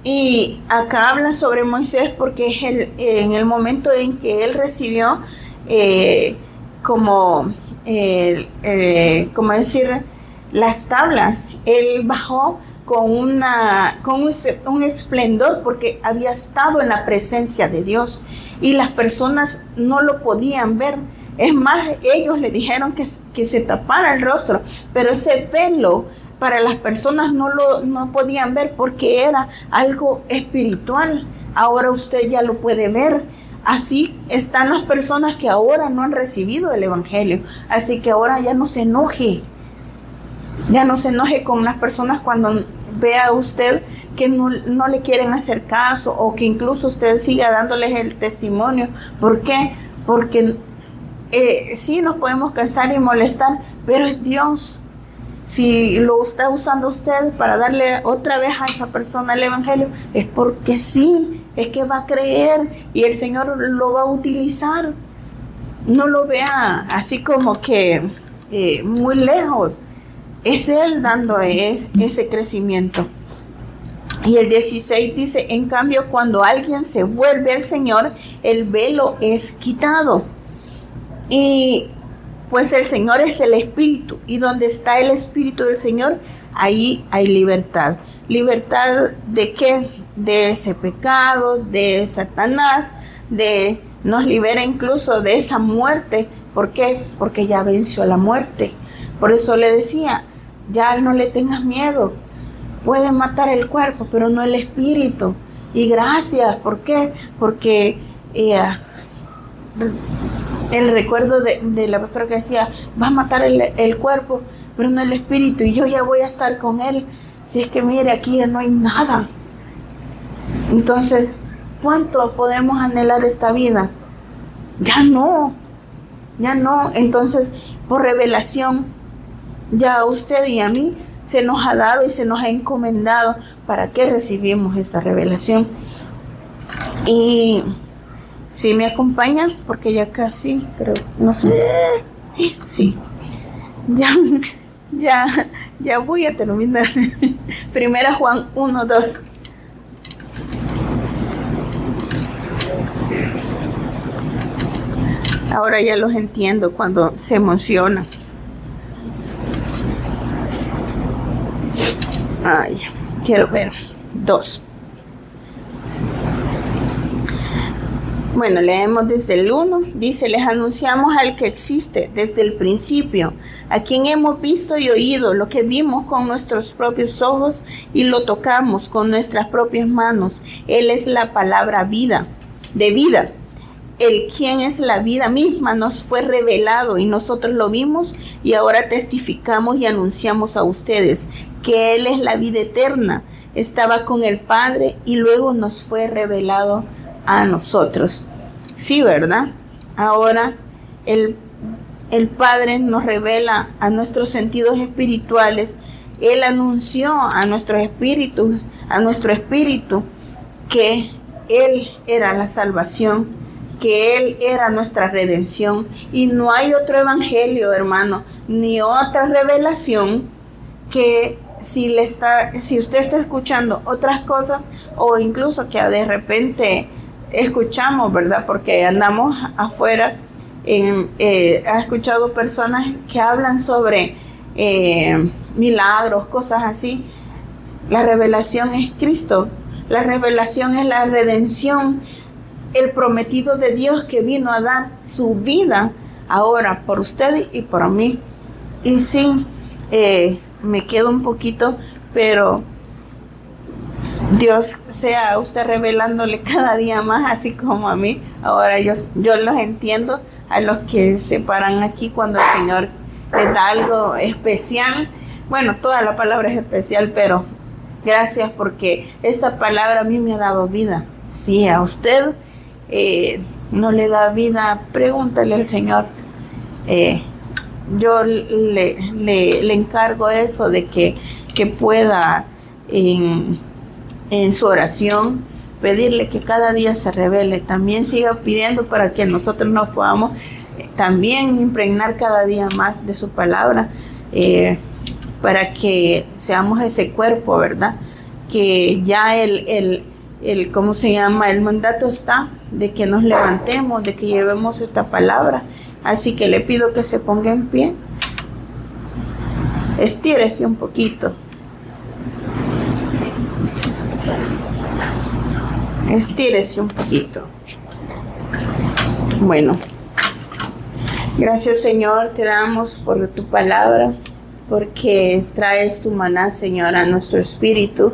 Y acá habla sobre Moisés porque es en el momento en que él recibió como decir, las tablas. Él bajó con un esplendor porque había estado en la presencia de Dios y las personas no lo podían ver. Es más, ellos le dijeron que se tapara el rostro, pero ese velo para las personas no podían ver porque era algo espiritual. Ahora usted ya lo puede ver. Así están las personas que ahora no han recibido el evangelio. Así que ahora ya no se enoje. Ya no se enoje con las personas cuando vea usted que no le quieren hacer caso o que incluso usted siga dándoles el testimonio. ¿Por qué? Porque sí nos podemos cansar y molestar, pero es Dios. Si lo está usando usted para darle otra vez a esa persona el evangelio, es porque sí es que va a creer y el Señor lo va a utilizar. No lo vea así como que muy lejos. Es Él dando ese crecimiento. Y el 16 dice, en cambio, cuando alguien se vuelve al Señor, el velo es quitado. Y pues el Señor es el Espíritu. Y donde está el Espíritu del Señor, ahí hay libertad. ¿Libertad de qué? De ese pecado, de Satanás, nos libera incluso de esa muerte. ¿Por qué? Porque ya venció la muerte. Por eso le decía, ya no le tengas miedo. Pueden matar el cuerpo, pero no el espíritu. Y gracias, ¿por qué? Porque el recuerdo de la pastora que decía, va a matar el cuerpo, pero no el espíritu, y yo ya voy a estar con él. Si es que mire, aquí ya no hay nada. Entonces, ¿cuánto podemos anhelar esta vida? Ya no. Entonces, por revelación, ya a usted y a mí se nos ha dado y se nos ha encomendado para que recibimos esta revelación. Y si me acompañan, porque ya casi, creo, no sé, sí, ya voy a terminar. Primera Juan 1:2. Ahora ya los entiendo cuando se emociona. Ay, quiero ver. 2. Bueno, leemos desde el 1. Dice, les anunciamos al que existe desde el principio, a quien hemos visto y oído, lo que vimos con nuestros propios ojos y lo tocamos con nuestras propias manos. Él es la palabra de vida. El quien es la vida misma nos fue revelado y nosotros lo vimos y ahora testificamos y anunciamos a ustedes que Él es la vida eterna. Estaba con el Padre y luego nos fue revelado a nosotros. Sí, ¿verdad? Ahora el Padre nos revela a nuestros sentidos espirituales. Él anunció a nuestro espíritu que Él era la salvación, que Él era nuestra redención, y no hay otro evangelio, hermano, ni otra revelación que si usted está escuchando otras cosas, o incluso que de repente escuchamos, ¿verdad? Porque andamos afuera, ha escuchado personas que hablan sobre milagros, cosas así. La revelación es Cristo, la revelación es la redención, el prometido de Dios que vino a dar su vida ahora por usted y por mí. Y sí, me quedo un poquito, pero Dios sea usted revelándole cada día más, así como a mí. Ahora yo los entiendo a los que se paran aquí cuando el Señor les da algo especial. Bueno, toda la palabra es especial, pero gracias porque esta palabra a mí me ha dado vida. Sí, a usted no le da vida, pregúntale al Señor. Yo le encargo eso de que pueda en su oración pedirle que cada día se revele. También siga pidiendo para que nosotros nos podamos también impregnar cada día más de su palabra, para que seamos ese cuerpo, ¿verdad? Que ya ¿cómo se llama? El mandato está de que nos levantemos, de que llevemos esta palabra. Así que le pido que se ponga en pie. Estírese un poquito. Estírese un poquito. Bueno. Gracias, Señor, te damos por tu palabra, porque traes tu maná, Señor, a nuestro espíritu.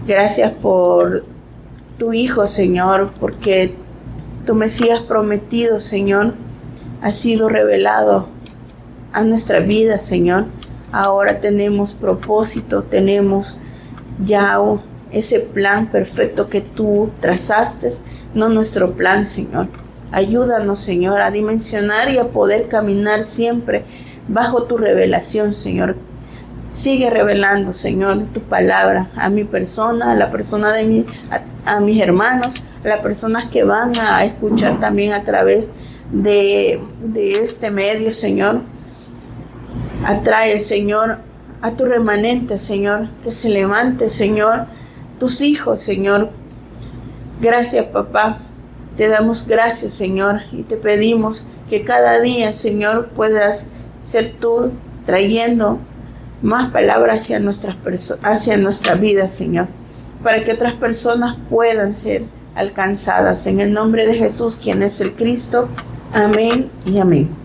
Gracias por tu Hijo, Señor, porque tu Mesías prometido, Señor, ha sido revelado a nuestra vida, Señor. Ahora tenemos propósito, tenemos ya ese plan perfecto que tú trazaste, no nuestro plan, Señor. Ayúdanos, Señor, a dimensionar y a poder caminar siempre bajo tu revelación, Señor. Sigue revelando, Señor, tu palabra a mi persona, a la persona de a mis hermanos, a las personas que van a escuchar también a través de este medio, Señor. Atrae, Señor, a tu remanente, Señor, que se levante, Señor, tus hijos, Señor. Gracias, papá. Te damos gracias, Señor, y te pedimos que cada día, Señor, puedas ser tú trayendo más palabras hacia nuestra vida, Señor, para que otras personas puedan ser alcanzadas. En el nombre de Jesús, quien es el Cristo. Amén y amén.